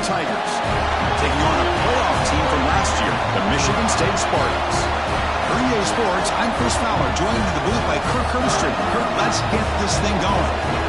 Tigers. Taking on a playoff team from last year, the Michigan State Spartans. For EA Sports, I'm Chris Fowler, joined in the booth by Kirk Herbstreit. Kirk, let's get this thing going.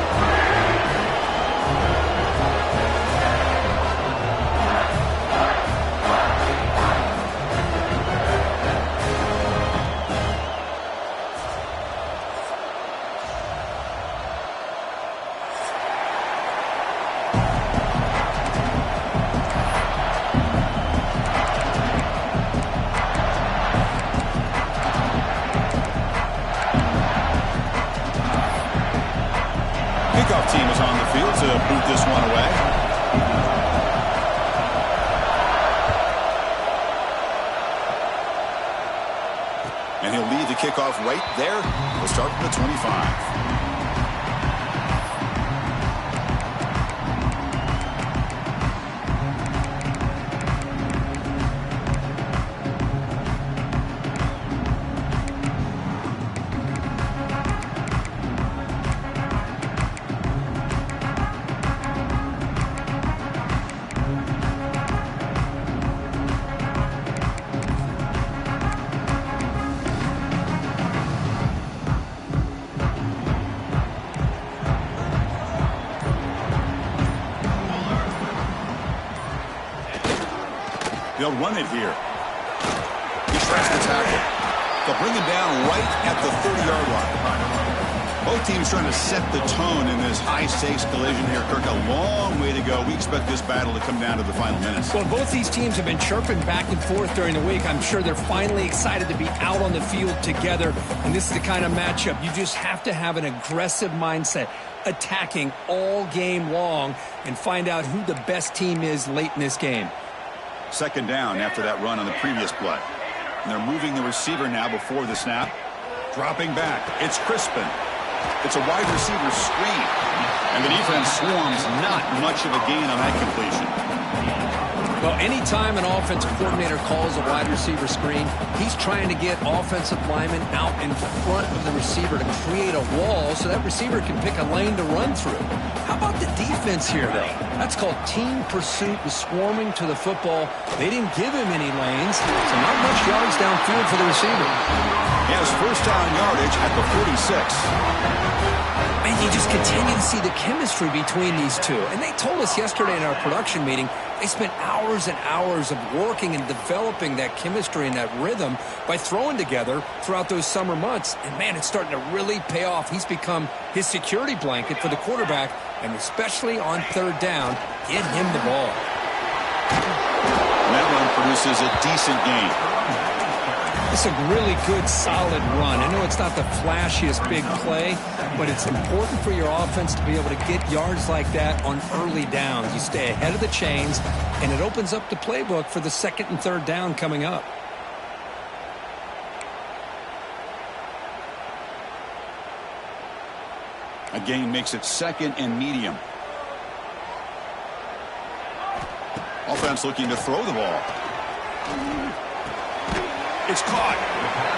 Kickoff team is on the field to boot this one away. And he'll lead the kickoff right there. We'll start from the 25. They'll run it here. He tries to tackle. They'll bring him down right at the 30-yard line. Both teams trying to set the tone in this high-stakes collision here. Kirk, a long way to go. We expect this battle to come down to the final minutes. Well, both these teams have been chirping back and forth during the week. I'm sure they're finally excited to be out on the field together. And this is the kind of matchup you just have to have an aggressive mindset, attacking all game long, and find out who the best team is late in this game. Second down after that run on the previous play. And they're moving the receiver now before the snap. Dropping back. It's Crispin. It's a wide receiver screen. And the defense swarms. Not much of a gain on that completion. Well, anytime an offensive coordinator calls a wide receiver screen, he's trying to get offensive linemen out in front of the receiver to create a wall so that receiver can pick a lane to run through. How about the defense here, though? That's called team pursuit and swarming to the football. They didn't give him any lanes, so not much yards downfield for the receiver. He has first down yardage at the 46. And you just continue to see the chemistry between these two. And they told us yesterday in our production meeting, they spent hours and hours of working and developing that chemistry and that rhythm by throwing together throughout those summer months. And, man, it's starting to really pay off. He's become his security blanket for the quarterback, and especially on third down, get him the ball. And that run produces a decent gain. It's a really good, solid run. I know it's not the flashiest big play, but it's important for your offense to be able to get yards like that on early downs. You stay ahead of the chains, and it opens up the playbook for the second and third down coming up. A gain makes it second and medium. Offense looking to throw the ball. It's caught.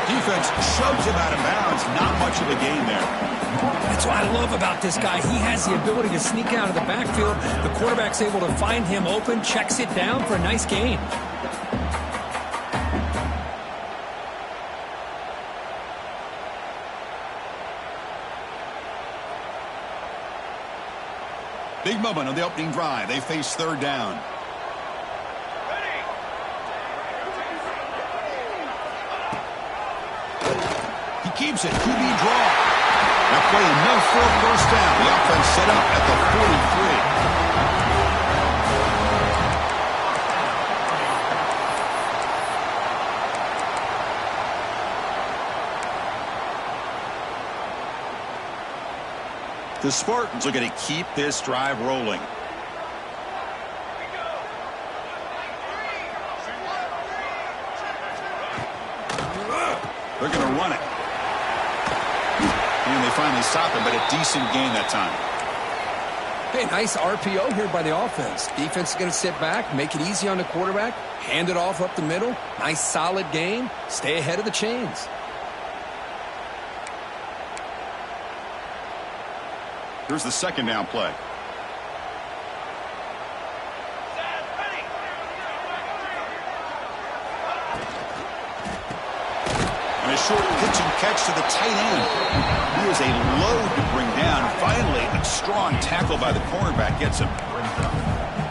Defense shoves him out of bounds. Not much of a gain there. That's what I love about this guy. He has the ability to sneak out of the backfield. The quarterback's able to find him open, checks it down for a nice gain. Big moment on the opening drive. They face third down. Keeps it. QB draw. That play enough for a first down. The offense set up at the 43. The Spartans are going to keep this drive rolling. They're going to run it. And they finally stop him, but a decent gain that time. Hey, nice RPO here by the offense. Defense is going to sit back, make it easy on the quarterback, hand it off up the middle. Nice solid game. Stay ahead of the chains. Here's the second down play. short pitch and catch to the tight end. He was a load to bring down. Finally, a strong tackle by the cornerback gets him.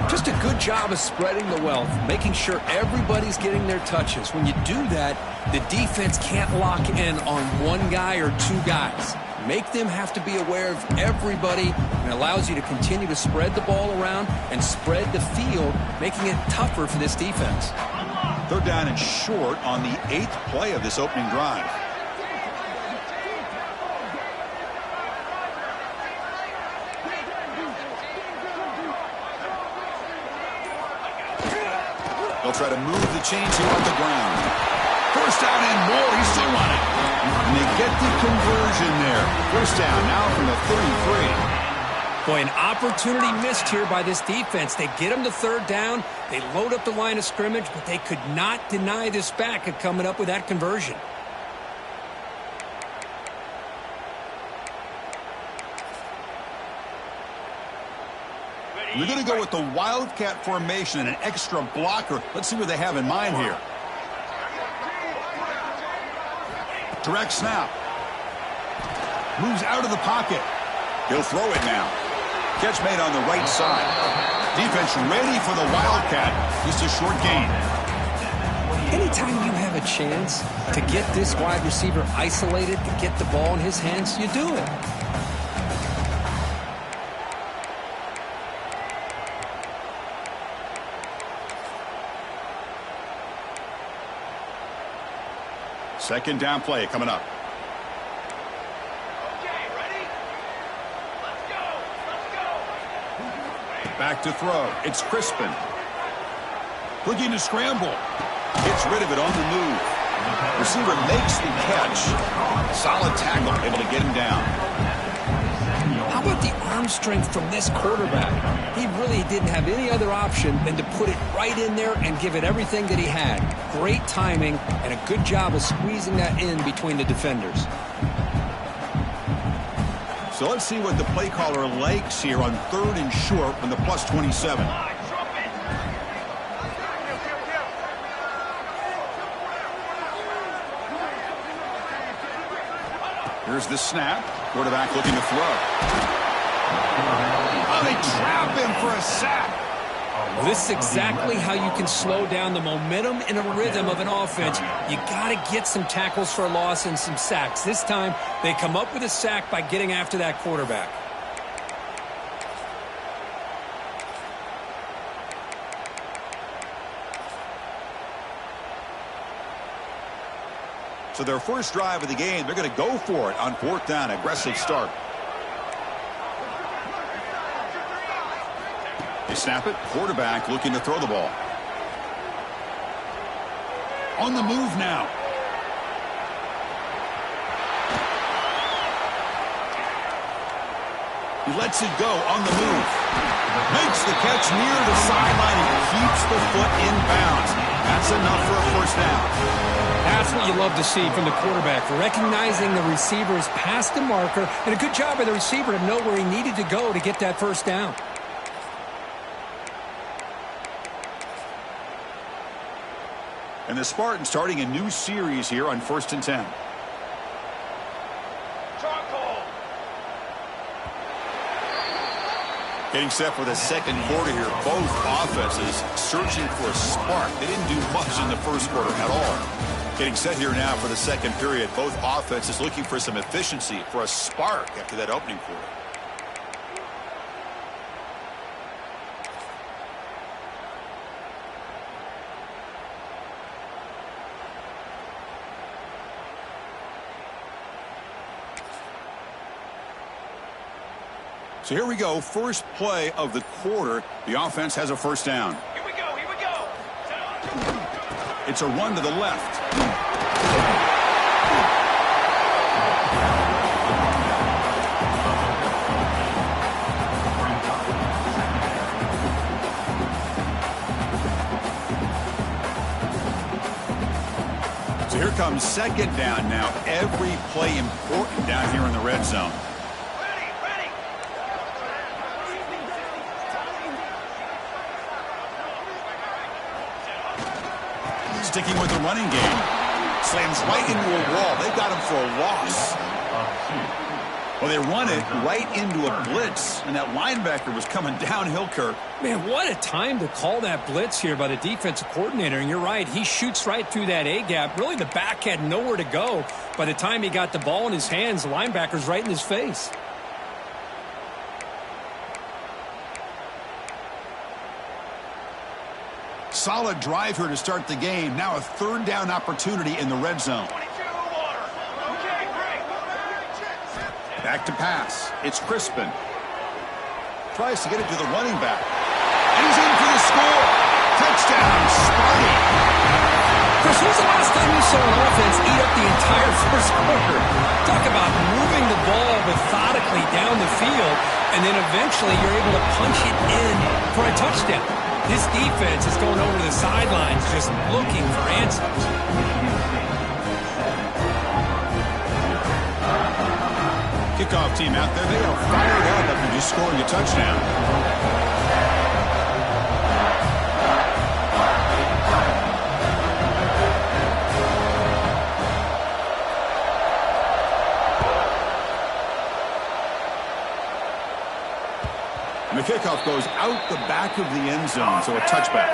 Just a good job of spreading the wealth, making sure everybody's getting their touches. When you do that, the defense can't lock in on one guy or two guys. Make them have to be aware of everybody, and allows you to continue to spread the ball around and spread the field, making it tougher for this defense. Third down and short on the 8th play of this opening drive. They'll try to move the chains here on the ground. First down and more. He's still running. And they get the conversion there. First down now from the 33. Boy, an opportunity missed here by this defense. They get him to third down. They load up the line of scrimmage, but they could not deny this back of coming up with that conversion. They're going to go with the Wildcat formation and an extra blocker. Let's see what they have in mind here. Direct snap. Moves out of the pocket. He'll throw it now. Catch made on the right side. Defense ready for the Wildcat. Just a short gain. Anytime you have a chance to get this wide receiver isolated, to get the ball in his hands, you do it. Second down play coming up. Okay, ready? Let's go. Let's go. Back to throw. It's Crispin. Looking to scramble. Gets rid of it on the move. Receiver makes the catch. Solid tackle. Able to get him down. How about the arm strength from this quarterback? He really didn't have any other option than to put it right in there and give it everything that he had. Great timing and a good job of squeezing that in between the defenders. So let's see what the play caller likes here on third and short from the plus 27. Here's the snap. Quarterback looking to throw. Oh, they trap him for a sack. Well, this is exactly how you can slow down the momentum and a rhythm of an offense. You got to get some tackles for a loss and some sacks. This time, they come up with a sack by getting after that quarterback. So their first drive of the game, they're going to go for it on fourth down. Aggressive start. They snap it. Quarterback looking to throw the ball. On the move now. He lets it go on the move. Makes the catch near the sideline and keeps the foot in bounds. That's enough for a first down. That's what you love to see from the quarterback, recognizing the receiver's past the marker, and a good job by the receiver to know where he needed to go to get that first down. And the Spartans starting a new series here on 1st and 10. Getting set for the second quarter here. Both offenses searching for a spark. They didn't do much in the first quarter at all. Getting set here now for the second period. Both offenses looking for some efficiency, for a spark after that opening quarter. So here we go. First play of the quarter. The offense has a first down. Here we go. Here we go. It's a run to the left. So here comes second down now. Every play important down here in the red zone. Sticking with the running game. Slams right into a wall. They got him for a loss. Well, they run it right into a blitz, and that linebacker was coming downhill, Kirk. Man, what a time to call that blitz here by the defensive coordinator. And you're right, he shoots right through that A-gap. Really, the back had nowhere to go. By the time he got the ball in his hands, the linebacker's right in his face. Solid drive here to start the game. Now a third down opportunity in the red zone. 22 water. Okay, great. Back to pass. It's Crispin. Tries to get it to the running back. And he's in for the score. Touchdown, Sparty. Chris, when's the last time you saw an offense eat up the entire first quarter? Talk about moving the ball methodically down the field, and then eventually you're able to punch it in for a touchdown. This defense is going over the sidelines just looking for answers. Kickoff team out there, they are fired up after just scoring a touchdown. And the kickoff goes out the back of the end zone, so a touchback.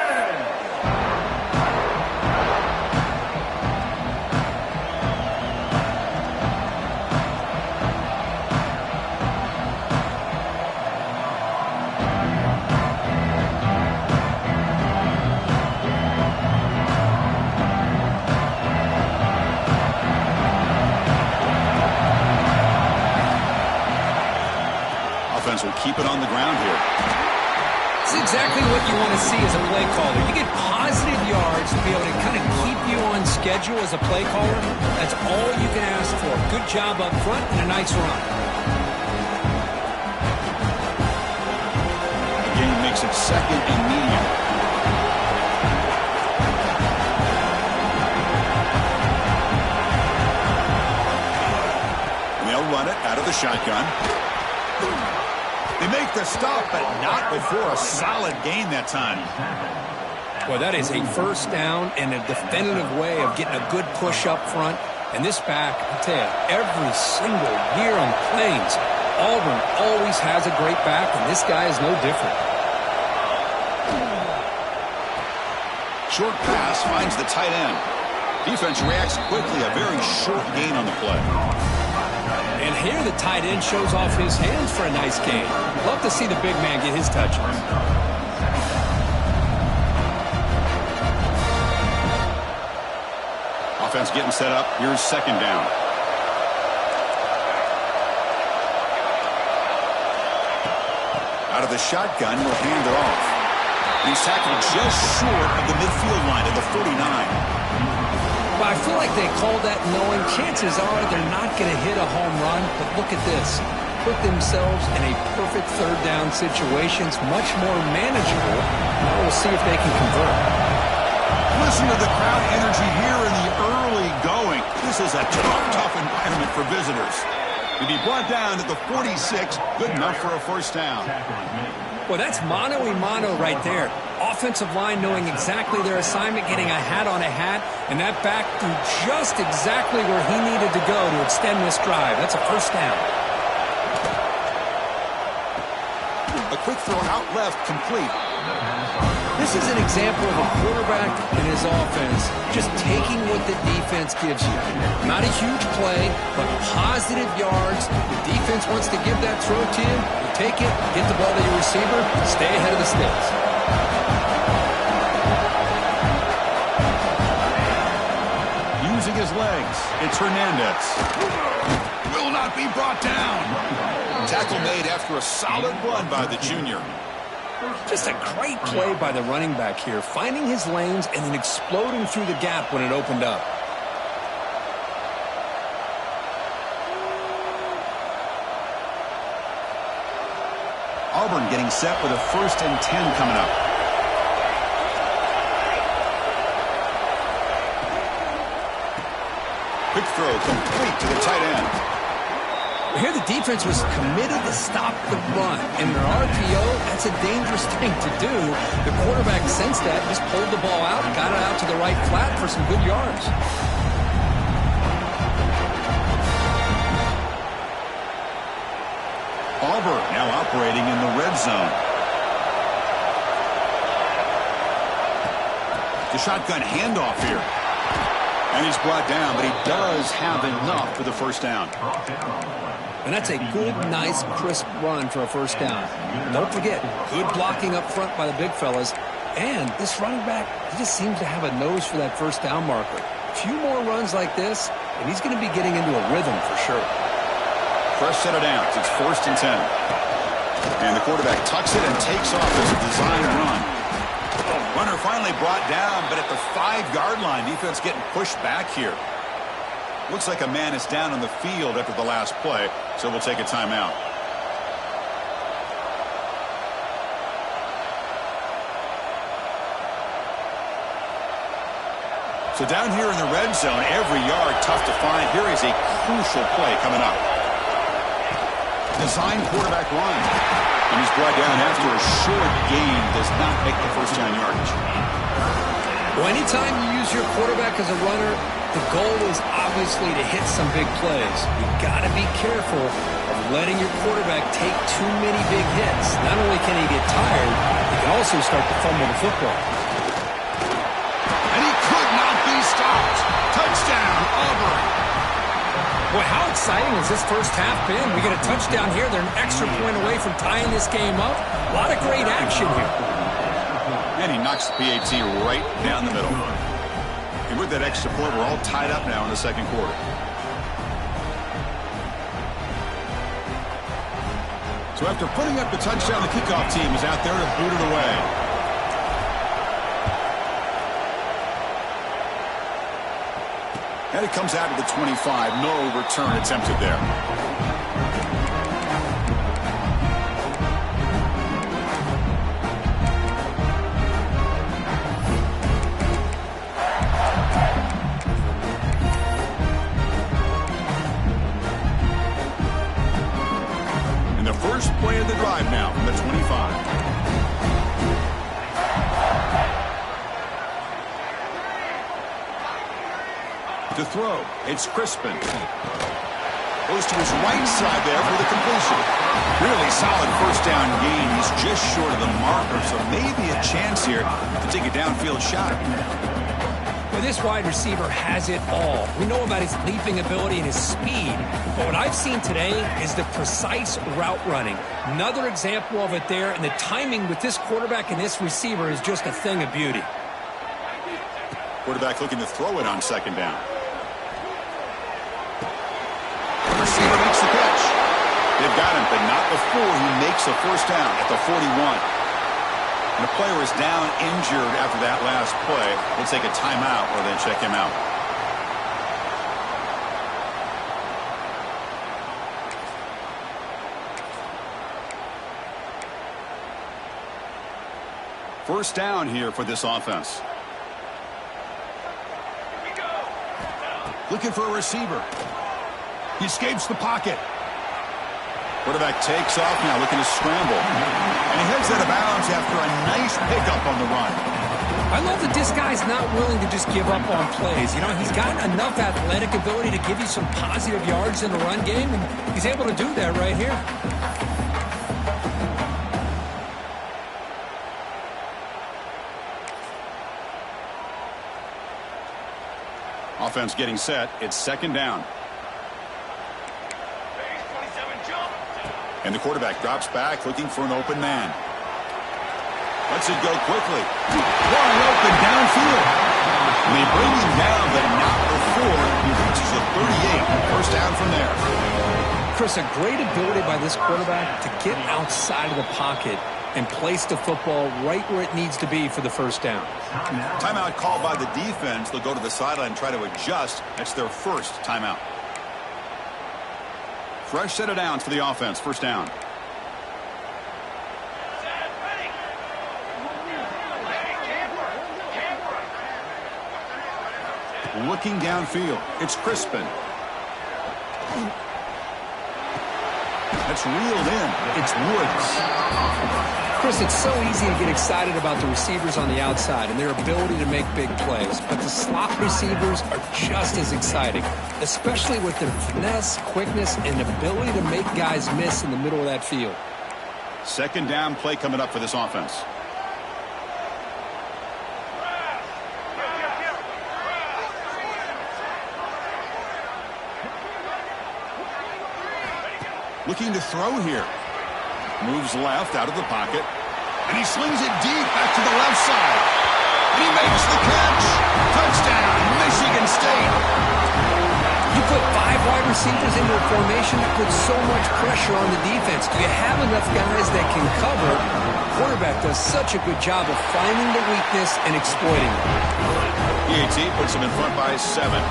Offense will keep it on the ground here. It's exactly what you want to see as a play caller. You get positive yards to be able to kind of keep you on schedule as a play caller. That's all you can ask for. Good job up front and a nice run. Again, makes it second and medium. And they'll run it out of the shotgun. They make the stop, but not before a solid gain that time. Well, that is a first down and a definitive way of getting a good push up front. And this back, I tell you, every single year on the Plains, Auburn always has a great back, and this guy is no different. Short pass finds the tight end. Defense reacts quickly, a very short gain on the play. And here the tight end shows off his hands for a nice gain. Love to see the big man get his touches. Offense getting set up. Here's second down. Out of the shotgun, will hand it off. He's tackled just short of the midfield line at the 49. But I feel like they called that knowing chances are they're not going to hit a home run. But look at this. Put themselves in a perfect third down situation. It's much more manageable. Now we'll see if they can convert. Listen to the crowd energy here in the early going. This is a tough environment for visitors. To be brought down at the 46, good enough for a first down. Well, that's mano-a-mano right there. Offensive line knowing exactly their assignment, getting a hat on a hat, and that back threw just exactly where he needed to go to extend this drive. That's a first down. A quick throw out left, complete. This is an example of a quarterback and his offense just taking what the defense gives you. Not a huge play, but positive yards. The defense wants to give that throw to you. You take it, get the ball to your receiver, stay ahead of the sticks. Using his legs, it's Hernandez. Will not be brought down. Tackle made after a solid run by the junior. Just a great play by the running back here, finding his lanes and then exploding through the gap when it opened up. Auburn getting set with a 1st and 10 coming up. Quick throw complete to the tight end. Here the defense was committed to stop the run. In their RPO, that's a dangerous thing to do. The quarterback sensed that, just pulled the ball out, got it out to the right flat for some good yards. Auburn now operating in the red zone. The shotgun handoff here. And he's brought down, but he does have enough for the first down. And that's a good, nice, crisp run for a first down. Don't forget, good blocking up front by the big fellas. And this running back, he just seems to have a nose for that first down marker. A few more runs like this, and he's going to be getting into a rhythm for sure. Fresh set of downs. It's 1st and 10. And the quarterback tucks it and takes off as a design run. Runner finally brought down, but at the 5-yard line, defense getting pushed back here. Looks like a man is down on the field after the last play, so we'll take a timeout. So down here in the red zone, every yard tough to find. Here is a crucial play coming up. Design quarterback run. And he's brought down after a short gain. Does not make the first down yardage. Well, anytime you use your quarterback as a runner, the goal is obviously to hit some big plays. You've got to be careful of letting your quarterback take too many big hits. Not only can he get tired, he can also start to fumble the football. And he could not be stopped. Touchdown, Auburn. Boy, how exciting has this first half been? We get a touchdown here. They're an extra point away from tying this game up. A lot of great action here. And he knocks the PAT right down the middle. And with that extra point, we're all tied up now in the second quarter. So after putting up the touchdown, the kickoff team is out there to boot it away. And it comes out to the 25. No return attempted there. And the first play of the drive now from the 25. To throw, it's Crispin. Goes to his right side there for the completion. Really solid first down gain. He's just short of the marker, so maybe a chance here to take a downfield shot. Well, this wide receiver has it all. We know about his leaping ability and his speed, but what I've seen today is the precise route running. Another example of it there, and the timing with this quarterback and this receiver is just a thing of beauty. Quarterback looking to throw it on second down. Receiver makes the catch. They've got him, but not before he makes a first down at the 41. And the player is down injured after that last play. We'll take a timeout while they check him out. First down here for this offense. Looking for a receiver. He escapes the pocket. Quarterback takes off now, looking to scramble. And he heads out of bounds after a nice pickup on the run. I love that this guy's not willing to just give up on plays. You know, he's got enough athletic ability to give you some positive yards in the run game, and he's able to do that right here. Offense getting set. It's second down. And the quarterback drops back, looking for an open man. Lets it go quickly. Wide open downfield. And they bring him down, but not before he reaches the 38. First down from there. Chris, a great ability by this quarterback to get outside of the pocket and place the football right where it needs to be for the first down. Timeout called by the defense. They'll go to the sideline and try to adjust. That's their first timeout. Fresh set of downs for the offense. First down. Looking downfield. It's Crispin. That's reeled in. It's Woods. Chris, it's so easy to get excited about the receivers on the outside and their ability to make big plays, but the slot receivers are just as exciting, especially with their finesse, quickness, and ability to make guys miss in the middle of that field. Second down play coming up for this offense. Looking to throw here. Moves left out of the pocket. And he slings it deep back to the left side. And he makes the catch. Touchdown, Michigan State. You put 5 wide receivers into a formation that puts so much pressure on the defense. Do you have enough guys that can cover? The quarterback does such a good job of finding the weakness and exploiting it. PAT puts him in front by 7.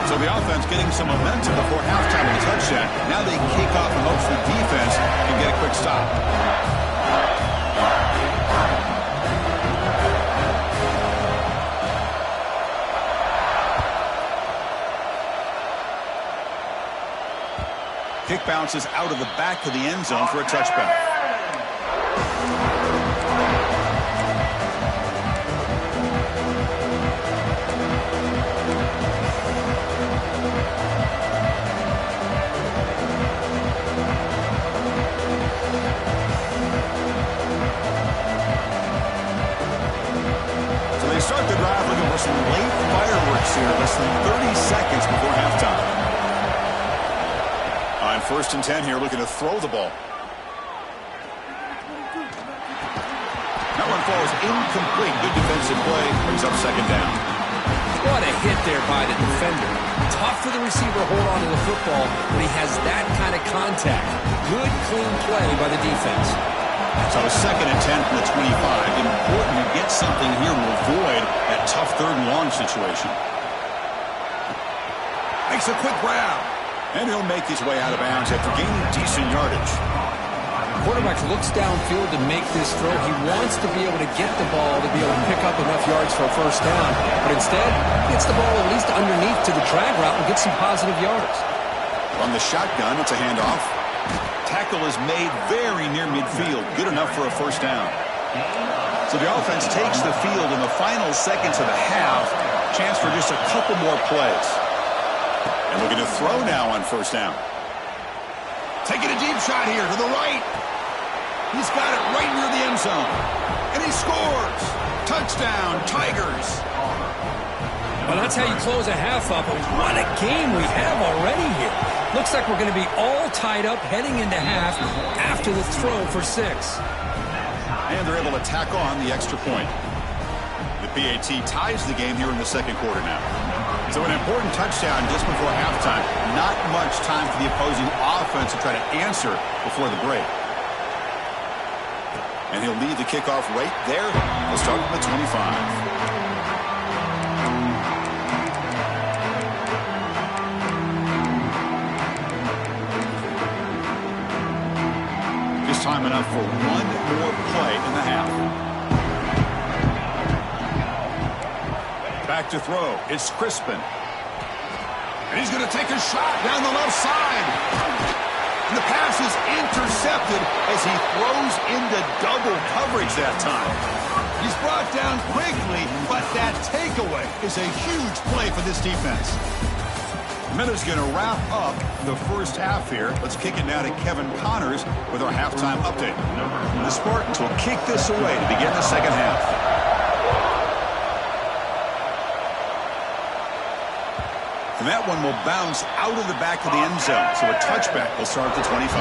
So the offense getting some momentum before halftime with a touchdown. Now they kick off and hope for the defense and get a quick stop. Kick bounces out of the back of the end zone for a touchback. So they start the drive looking for some late fireworks here, less than 30 seconds before halftime. On 1st and 10 here, looking to throw the ball. That one falls incomplete. Good defensive play. Brings up second down. What a hit there by the defender. Tough for the receiver to hold on to the football when he has that kind of contact. Good, clean play by the defense. So 2nd and 10 from the 25. Important to get something here to avoid that tough 3rd and long situation. Makes a quick grab. And he'll make his way out of bounds after gaining decent yardage. Quarterback looks downfield to make this throw. He wants to be able to get the ball to be able to pick up enough yards for a first down. But instead, he gets the ball at least underneath to the drag route and gets some positive yards. On the shotgun, it's a handoff. Tackle is made very near midfield. Good enough for a first down. So the offense takes the field in the final seconds of the half. Chance for just a couple more plays. And looking to throw now on first down. Taking a deep shot here to the right. He's got it right near the end zone. And he scores. Touchdown, Tigers. Well, that's how you close a half up. What a game we have already here. Looks like we're going to be all tied up heading into half after the throw for 6. And they're able to tack on the extra point. The PAT ties the game here in the 2nd quarter now. So an important touchdown just before halftime. Not much time for the opposing offense to try to answer before the break. And he'll lead the kickoff right there. He'll start from the 25. Just time enough for one more play in the half. Back to throw. It's Crispin. And he's going to take a shot down the left side. And the pass is intercepted as he throws into double coverage that time. He's brought down quickly, but that takeaway is a huge play for this defense. Miller's going to wrap up the first half here. Let's kick it now to Kevin Connors with our halftime update. The Spartans will kick this away to begin the second half. And that one will bounce out of the back of the end zone. So a touchback will start at the 25.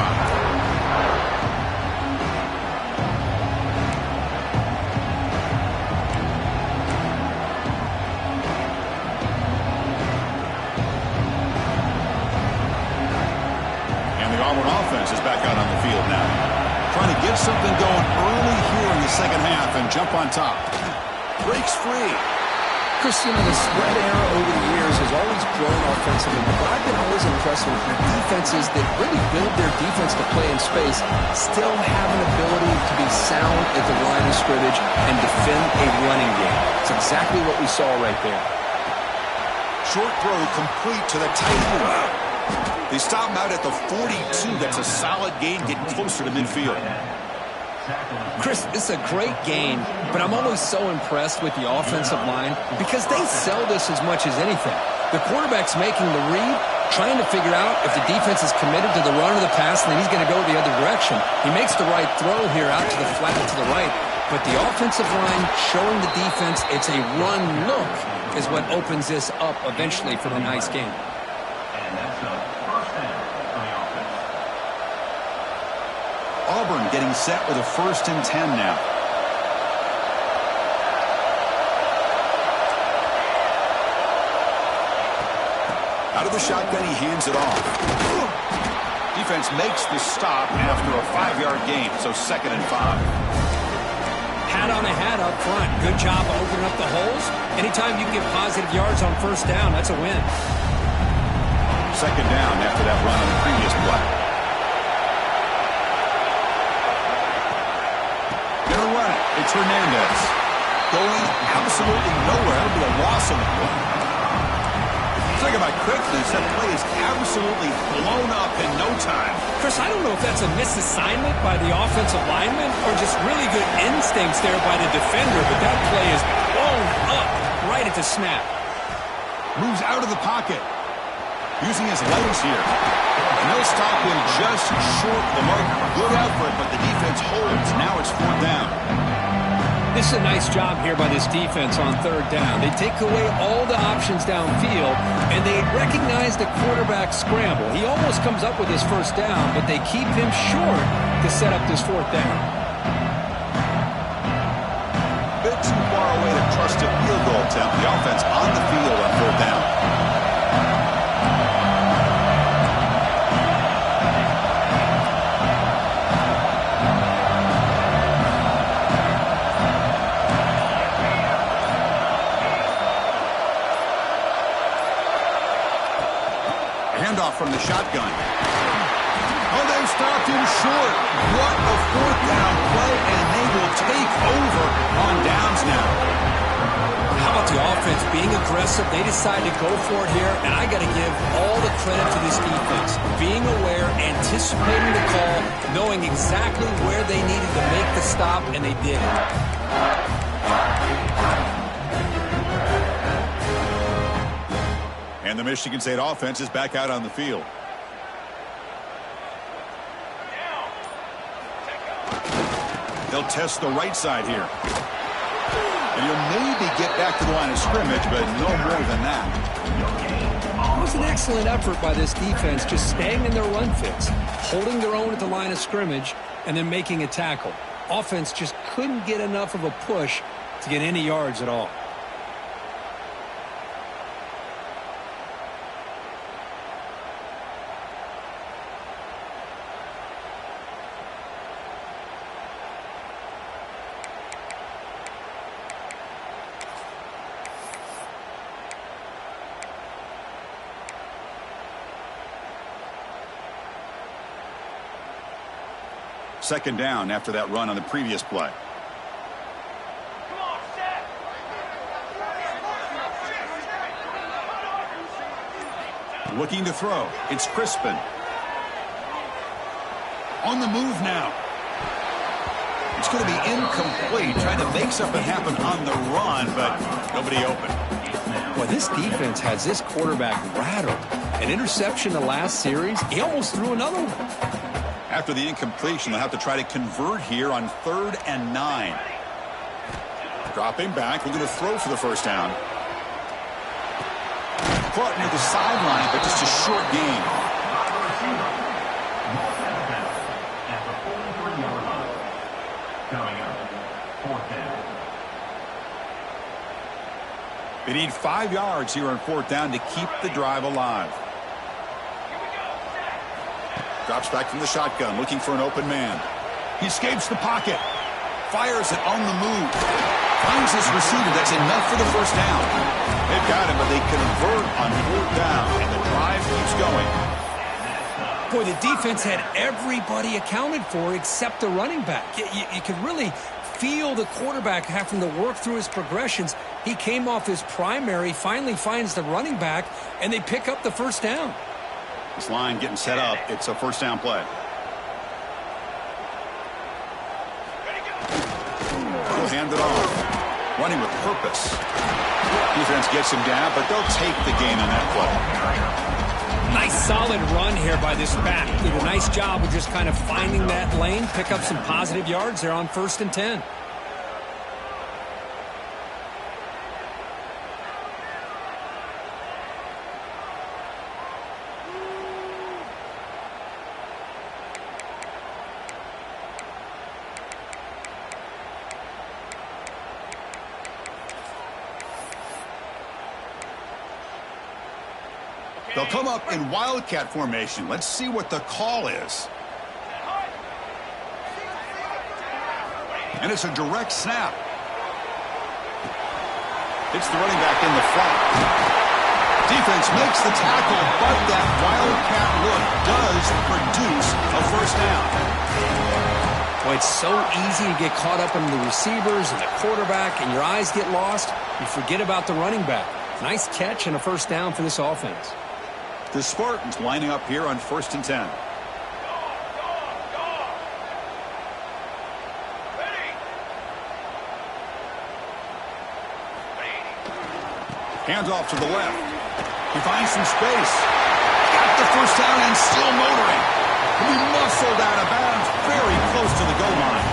And the Auburn offense is back out on the field now. Trying to get something going early here in the second half and jump on top. Breaks free. Christian, the spread era over the years has always grown offensively, but I've been always impressed with the defenses that really build their defense to play in space, still have an ability to be sound at the line of scrimmage and defend a running game. It's exactly what we saw right there. Short throw complete to the tight end. They stop him out at the 42. That's a solid gain, getting closer to midfield. Chris, this is a great game, but I'm always so impressed with the offensive line because they sell this as much as anything. The quarterback's making the read, trying to figure out if the defense is committed to the run or the pass, and then he's going to go the other direction. He makes the right throw here out to the flat to the right, but the offensive line showing the defense it's a run look is what opens this up eventually for the nice game. Auburn getting set with a 1st and 10 now. Out of the shotgun, he hands it off. Defense makes the stop after a 5-yard gain, so 2nd and 5. Hat on a hat up front. Good job opening up the holes. Anytime you can get positive yards on 1st down, that's a win. 2nd down after that run on the previous play. Gonna run it. It's Hernandez. Going absolutely nowhere. It'll be a loss on the play. Talk about quickness. That play is absolutely blown up in no time. Chris, I don't know if that's a misassignment by the offensive lineman or just really good instincts there by the defender, but that play is blown up right at the snap. Moves out of the pocket. Using his legs here. And they'll stop him just short of the mark. Good effort, but the defense holds. Now it's 4th down. This is a nice job here by this defense on 3rd down. They take away all the options downfield, and they recognize the quarterback scramble. He almost comes up with his 1st down, but they keep him short to set up this 4th down. Bit too far away to trust a field goal attempt. The offense on the field on 4th down. Handoff from the shotgun. Oh, they stopped him short. What a 4th down play, and they will take over on downs now. How about the offense being aggressive? They decide to go for it here, and I got to give all the credit to this defense. Being aware, anticipating the call, knowing exactly where they needed to make the stop, and they did it. And the Michigan State offense is back out on the field. They'll test the right side here. And he'll maybe get back to the line of scrimmage, but no more than that. It was an excellent effort by this defense, just staying in their run fits, holding their own at the line of scrimmage, and then making a tackle. Offense just couldn't get enough of a push to get any yards at all. Second down after that run on the previous play. Looking to throw. It's Crispin. On the move now. It's going to be incomplete. Trying to make something happen on the run, but nobody open. Well, this defense has this quarterback rattled. An interception the last series. He almost threw another one. After the incompletion, they'll have to try to convert here on 3rd and 9. Dropping back. We're going to throw for the 1st down. Caught near the sideline, but just a short gain. They need 5 yards here on 4th down to keep the drive alive. Drops back from the shotgun, looking for an open man. He escapes the pocket. Fires it on the move. Finds his receiver. That's enough for the 1st down. They've got him, but they convert on 4th down, and the drive keeps going. Boy, the defense had everybody accounted for except the running back. You could really feel the quarterback having to work through his progressions. He came off his primary, finally finds the running back, and they pick up the first down. This line getting set up. It's a first down play. He'll hand it off. Running with purpose. Defense gets him down, but they'll take the gain on that play. Nice solid run here by this back. Did a nice job of just kind of finding that lane, pick up some positive yards there on 1st and 10. They'll come up in wildcat formation. Let's see what the call is. And it's a direct snap. It's the running back in the flat. Defense makes the tackle, but that wildcat look does produce a first down. Well, it's so easy to get caught up in the receivers and the quarterback, and your eyes get lost. You forget about the running back. Nice catch and a first down for this offense. The Spartans lining up here on 1st and 10. Hands off to the left. He finds some space. Got the first down and still motoring. He muscled out of bounds very close to the goal line.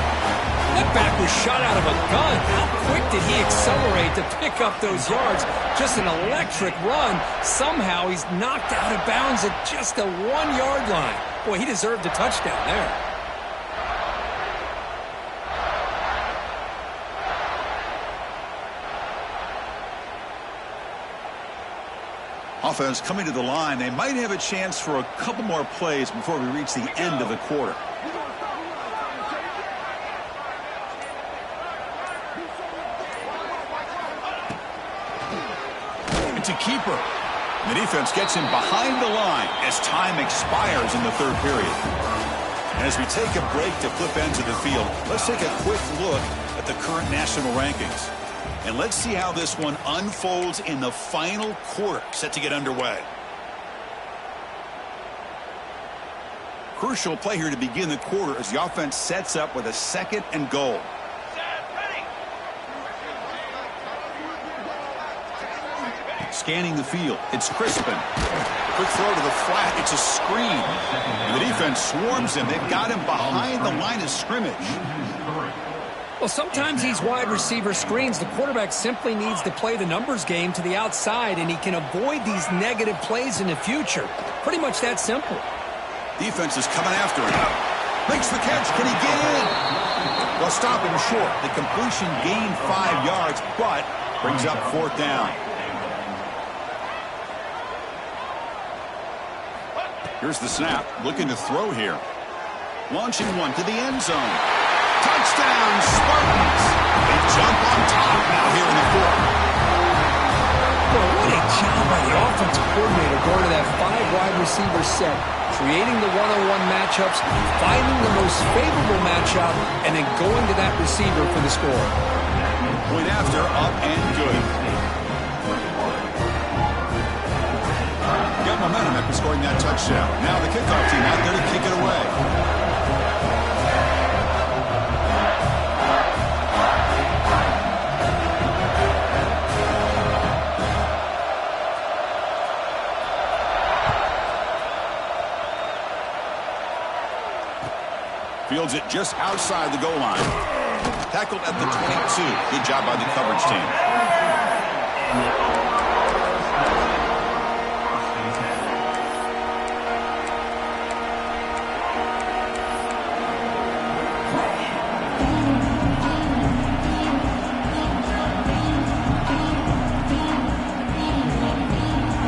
That back was shot out of a gun. How quick did he accelerate to pick up those yards? Just an electric run. Somehow he's knocked out of bounds at just the 1-yard line. Boy, he deserved a touchdown there. Offense coming to the line. They might have a chance for a couple more plays before we reach the end of the quarter. It's a keeper. The defense gets him behind the line as time expires in the 3rd period. And as we take a break to flip ends of the field, let's take a quick look at the current national rankings. And let's see how this one unfolds in the final quarter set to get underway. Crucial play here to begin the quarter as the offense sets up with a 2nd and goal. Scanning the field, it's Crispin. Quick throw to the flat, it's a screen. And the defense swarms him. They've got him behind the line of scrimmage. Well, sometimes these wide receiver screens, the quarterback simply needs to play the numbers game to the outside, and he can avoid these negative plays in the future. Pretty much that simple. Defense is coming after him. Makes the catch. Can he get in? They'll stop him short. The completion gained 5 yards, but brings up 4th down. Here's the snap, looking to throw here. Launching one to the end zone. Touchdown, Spartans! They jump on top now here in the 4th. Well, what a job by the offensive coordinator going to that 5-wide receiver set, creating the one-on-one matchups, finding the most favorable matchup, and then going to that receiver for the score. Point after, up and good. Got momentum after scoring that touchdown. Now the kickoff team out there to kick it away. Fields it just outside the goal line. Tackled at the 22. Good job by the coverage team.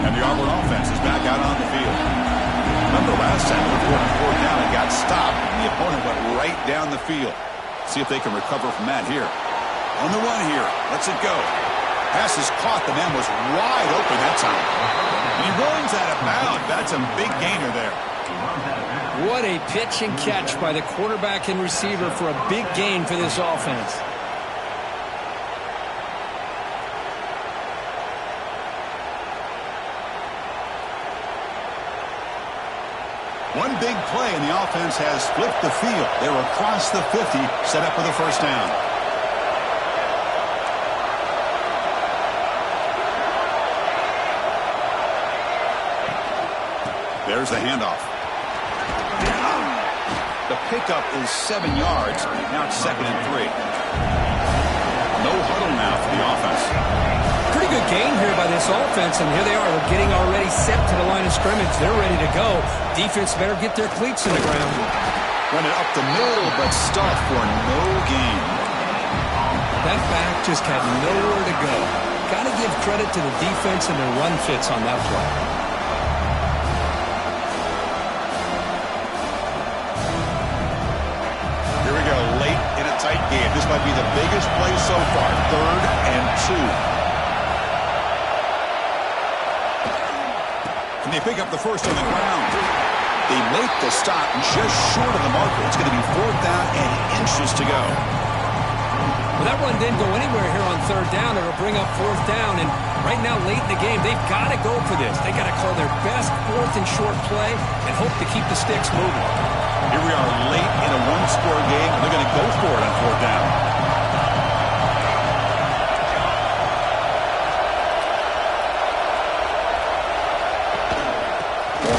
And the Auburn offense is back out on the field. Remember last time we were 4th down and got stopped. The opponent went right down the field. See if they can recover from that here. On the run here. Lets it go. Pass is caught. The man was wide open that time. And he runs out of bounds. That's a big gainer there. What a pitch and catch by the quarterback and receiver for a big gain for this offense. One big play, and the offense has flipped the field. They're across the 50, set up for the first down. There's the handoff. The pickup is 7 yards. Now it's 2nd and 3. No huddle now for the offense. Pretty good game here by this offense, and here they are. They're getting already set to the line of scrimmage. They're ready to go. Defense better get their cleats in the ground. Run it up the middle, but stuff for no gain. That back just had nowhere to go. Got to give credit to the defense and their run fits on that play. Here we go, late in a tight game. This might be the biggest play so far. 3rd and 2. And they pick up the first on the ground. They make the stop just short of the marker. It's going to be 4th down and inches to go. Well, that run didn't go anywhere here on 3rd down. It'll bring up 4th down. And right now, late in the game, they've got to go for this. They got to call their best 4th and short play and hope to keep the sticks moving. Here we are late in a one-score game. They're going to go for it on 4th down.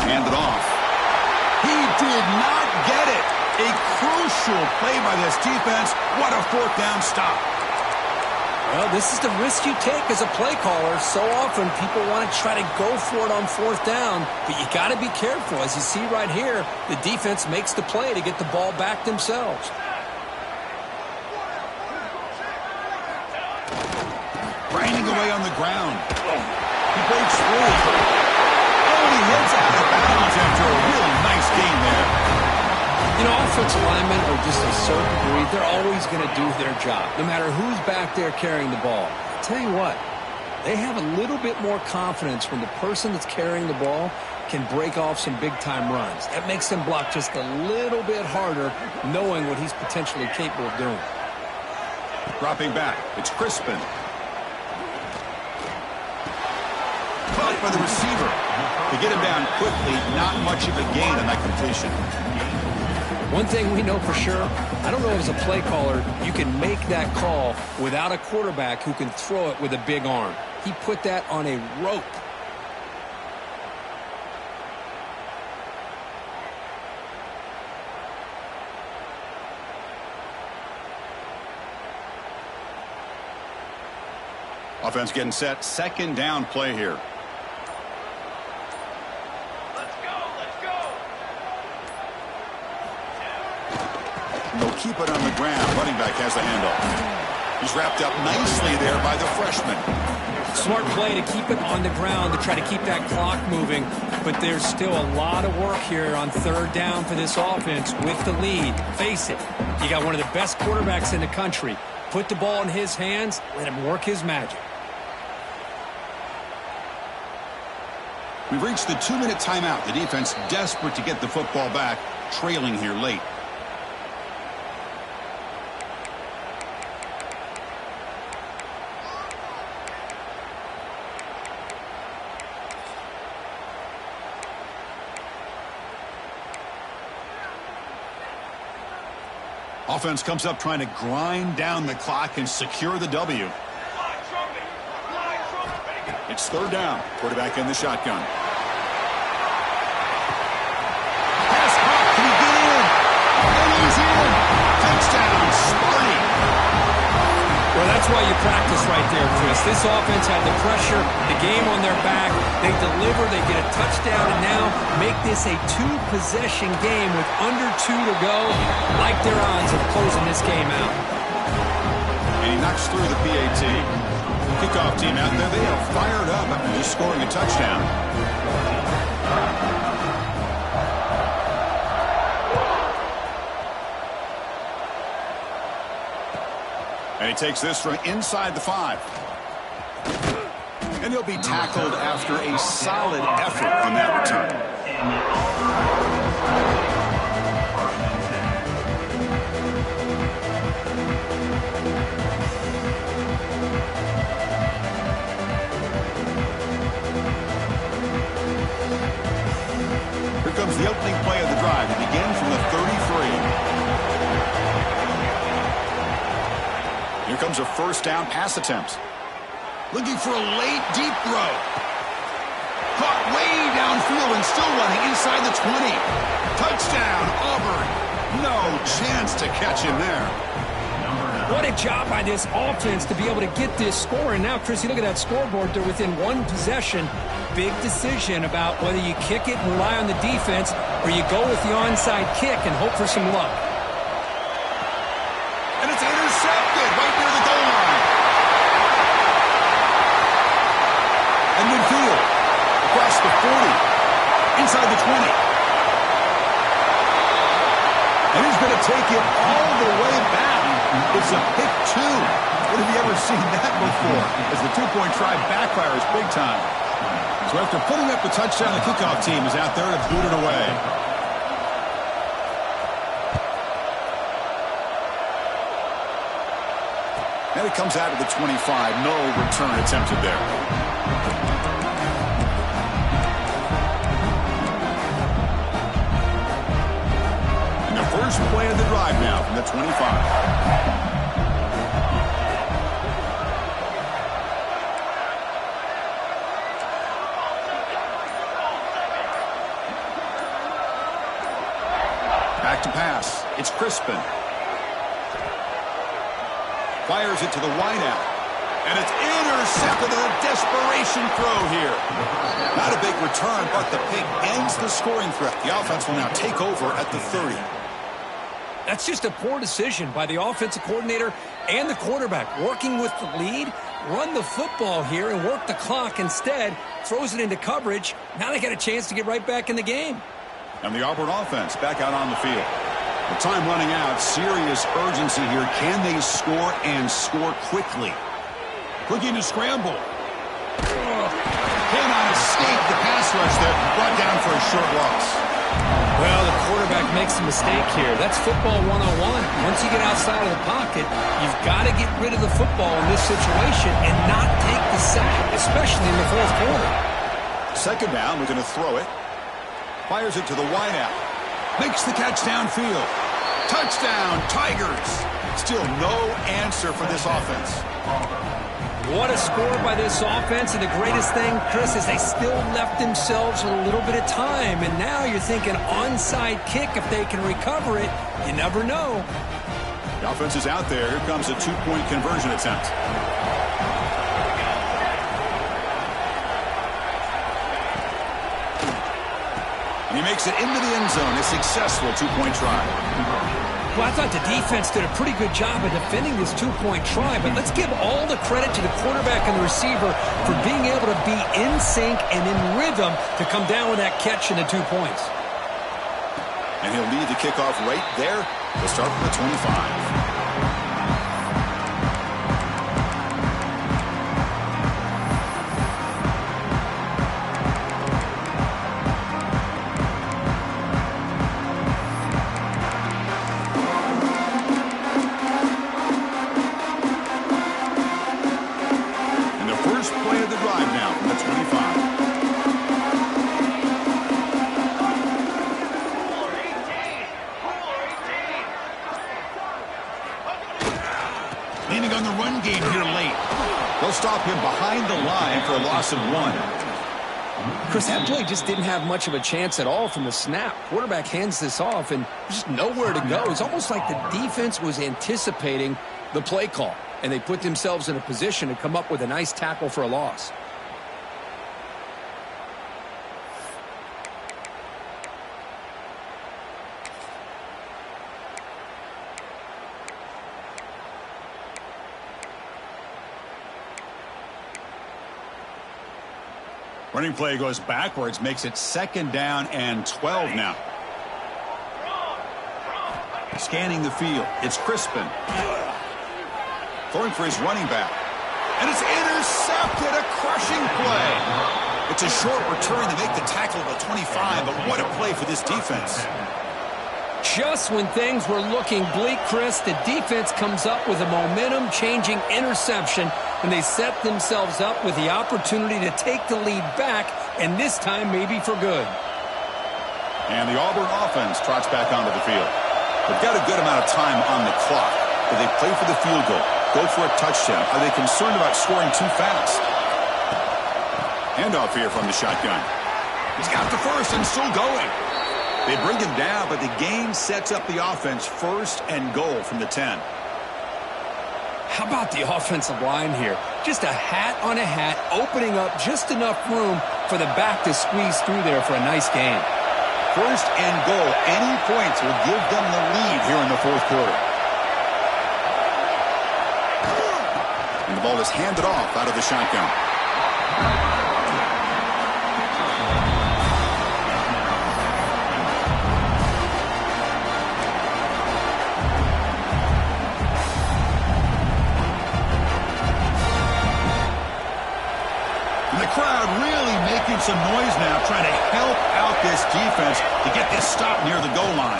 Hand it off. He did not get it. A crucial play by this defense. What a 4th down stop. Well, this is the risk you take as a play caller. So often people want to try to go for it on 4th down, but you got to be careful. As you see right here, the defense makes the play to get the ball back themselves. Grinding away on the ground. He breaks through. He heads out of bounds after a really nice game there. You know, offensive linemen are just a certain breed. They're always going to do their job, no matter who's back there carrying the ball. I'll tell you what, they have a little bit more confidence when the person that's carrying the ball can break off some big-time runs. That makes them block just a little bit harder, knowing what he's potentially capable of doing. Dropping back, it's Crispin. Caught by the receiver. To get him down quickly, not much of a gain on that completion. One thing we know for sure, I don't know as a play caller, you can make that call without a quarterback who can throw it with a big arm. He put that on a rope. Offense getting set. 2nd down play here. They'll keep it on the ground. Running back has the handoff. He's wrapped up nicely there by the freshman. Smart play to keep it on the ground to try to keep that clock moving. But there's still a lot of work here on 3rd down for this offense with the lead. Face it, you got one of the best quarterbacks in the country. Put the ball in his hands, let him work his magic. We've reached the 2-minute timeout. The defense desperate to get the football back, trailing here late. Offense comes up trying to grind down the clock and secure the W. It's 3rd down. Quarterback in the shotgun. Pass caught. Can he get in? And he's in. Touchdown, Sparty. Well, that's why you practice right there, Chris. This offense had the pressure, the game on their back. They deliver, they get a touchdown, and now make this a 2-possession game with under 2 to go. Like their odds of closing this game out. And he knocks through the PAT. Kickoff team out there, they are fired up after just scoring a touchdown. And he takes this from inside the 5. And he'll be tackled after a solid effort on that return. Here comes the opening play of the becomes a first down pass attempt. Looking for a late, deep throw. Caught way downfield and still running inside the 20. Touchdown, Auburn. No chance to catch him there. What a job by this offense to be able to get this score. And now, Chris, you look at that scoreboard. They're within one possession. Big decision about whether you kick it and rely on the defense or you go with the onside kick and hope for some luck. And it's intercepted right near the goal line. And midfield, across the 40, inside the 20. And he's going to take it all the way back. It's a pick two. When have you ever seen that before? As the two-point try backfires big time. So after putting up the touchdown, the kickoff team is out there to boot it away. And it comes out of the 25. No return attempted there. And the first play of the drive now from the 25. Back to pass. It's Crispin. Fires it to the wideout. And it's intercepted on a desperation throw here. Not a big return, but the pick ends the scoring threat. The offense will now take over at the 30. That's just a poor decision by the offensive coordinator and the quarterback. Working with the lead, run the football here and work the clock. Instead, throws it into coverage. Now they got a chance to get right back in the game. And the Auburn offense back out on the field. The time running out. Serious urgency here. Can they score and score quickly? Looking to scramble. Cannot escape the pass rush there. Brought down for a short loss. Well, the quarterback makes a mistake here. That's football 101. Once you get outside of the pocket, you've got to get rid of the football in this situation and not take the sack, especially in the fourth quarter. Second down, we're going to throw it. Fires it to the wideout. Makes the catch downfield. Touchdown, Tigers. Still no answer for this offense. What a score by this offense. And the greatest thing, Chris, is they still left themselves a little bit of time. And now you're thinking onside kick if they can recover it. You never know. The offense is out there. Here comes a two-point conversion attempt. He makes it into the end zone. A successful two-point try. Well, I thought the defense did a pretty good job of defending this two-point try, but let's give all the credit to the quarterback and the receiver for being able to be in sync and in rhythm to come down with that catch and the 2 points. And he'll lead the kickoff right there. We'll start from the 25. Leaning on the run game here late. They'll stop him behind the line for a loss of 1. Chris, that play just didn't have much of a chance at all from the snap. Quarterback hands this off and just nowhere to go. It's almost like the defense was anticipating the play call, and they put themselves in a position to come up with a nice tackle for a loss. Running play goes backwards, makes it second down and 12 now. Scanning the field, it's Crispin. Throwing for his running back. And it's intercepted, a crushing play. It's a short return to make the tackle at the 25, but what a play for this defense. Just when things were looking bleak, Chris, the defense comes up with a momentum-changing interception, and they set themselves up with the opportunity to take the lead back, and this time maybe for good. And the Auburn offense trots back onto the field. They've got a good amount of time on the clock, but they play for the field goal. go for a touchdown? Are they concerned about scoring too fast? Handoff here from the shotgun. He's got the first and still going. They bring him down, but the game sets up the offense first and goal from the 10. How about the offensive line here? Just a hat on a hat, opening up just enough room for the back to squeeze through there for a nice gain. First and goal. Any points will give them the lead here in the fourth quarter. And the ball is handed off out of the shotgun. Crowd really making some noise now, trying to help out this defense to get this stop near the goal line.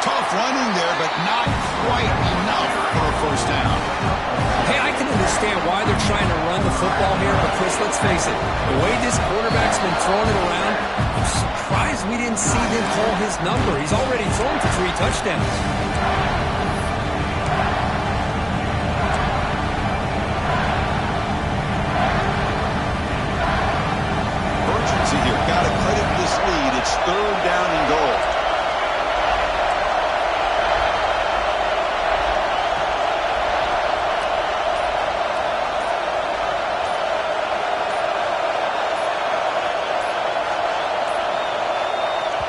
Tough running there, but not quite enough for a first down. Hey, I can understand why they're trying to run the football here, but Chris, let's face it, the way this quarterback's been throwing it around, I'm surprised we didn't see them call his number. He's already thrown for 3 touchdowns. Got to credit this lead. It's third down and goal.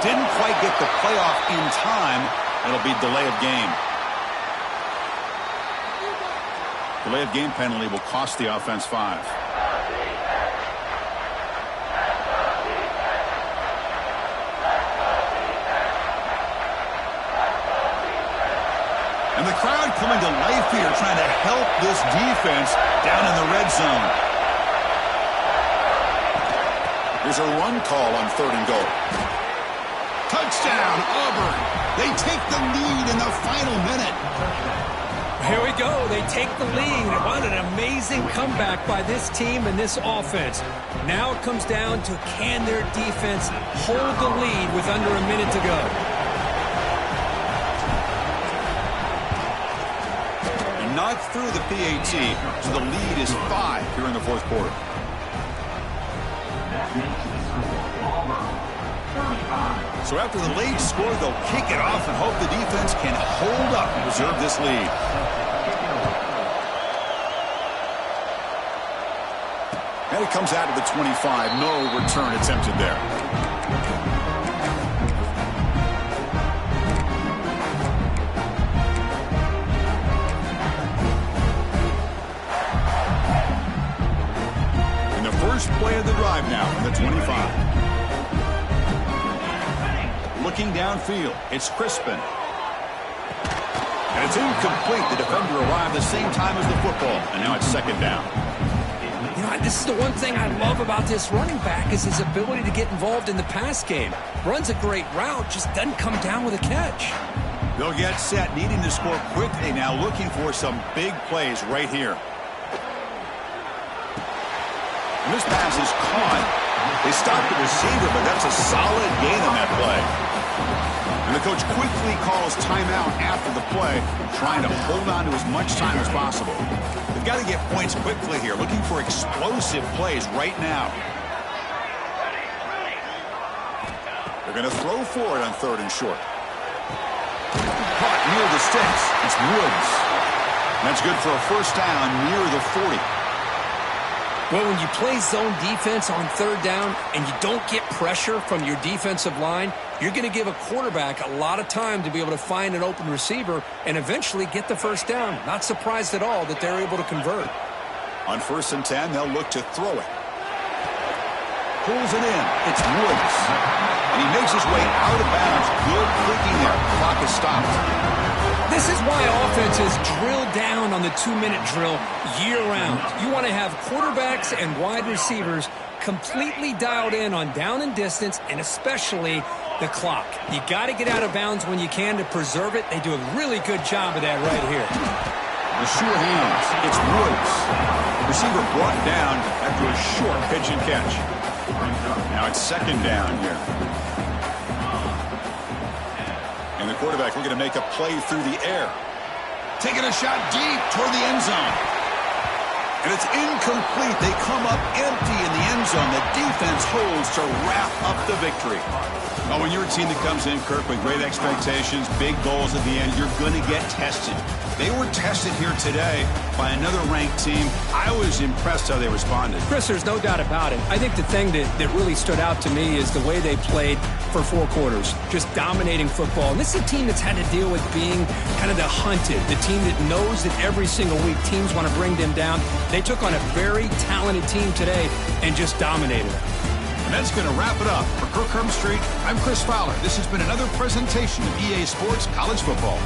Didn't quite get the playoff in time. It'll be delay of game. Delay of game penalty will cost the offense 5. And the crowd coming to life here, trying to help this defense down in the red zone. Here's a run call on third and goal. Touchdown, Auburn. They take the lead in the final minute. Here we go. They take the lead. What an amazing comeback by this team and this offense. Now it comes down to can their defense hold the lead with under a minute to go. Not through the PAT, so the lead is 5 here in the fourth quarter. So after the late score, they'll kick it off and hope the defense can hold up and preserve this lead. And it comes out of the 25. No return attempted there. First play of the drive now from the 25. Looking downfield, it's Crispin. And it's incomplete. The defender arrived the same time as the football, and now it's second down. You know, this is the one thing I love about this running back is his ability to get involved in the pass game. Runs a great route, just doesn't come down with a catch. They'll get set, needing to score quickly now, looking for some big plays right here. And this pass is caught. They stopped the receiver, but that's a solid gain on that play. And the coach quickly calls timeout after the play, trying to hold on to as much time as possible. They've got to get points quickly here, looking for explosive plays right now. They're going to throw for it on third and short. Caught near the sticks. It's Woods. And that's good for a first down near the 40. Well, when you play zone defense on third down and you don't get pressure from your defensive line, you're going to give a quarterback a lot of time to be able to find an open receiver and eventually get the first down. Not surprised at all that they're able to convert. On 1st and 10, they'll look to throw it. Pulls it in. It's Woods. And he makes his way out of bounds. Good thinking there. Clock is stopped. This is why offenses drill down on the 2-minute drill year-round. You want to have quarterbacks and wide receivers completely dialed in on down and distance, and especially the clock. You got to get out of bounds when you can to preserve it. They do a really good job of that right here. The sure hands. It's Woods. The receiver brought down after a short pitch and catch. Now it's second down here. And the quarterback looking to make a play through the air. Taking a shot deep toward the end zone. And it's incomplete. They come up empty in the end zone. The defense holds to wrap up the victory. Well, when you're a team that comes in, Kirk, with great expectations, big goals at the end, you're going to get tested. They were tested here today by another ranked team. I was impressed how they responded. Chris, there's no doubt about it. I think the thing that really stood out to me is the way they played for 4 quarters, just dominating football. And this is a team that's had to deal with being kind of the hunted, the team that knows that every single week teams want to bring them down. They took on a very talented team today and just dominated them. And that's going to wrap it up. For Kirk Street, I'm Chris Fowler. This has been another presentation of EA Sports College Football.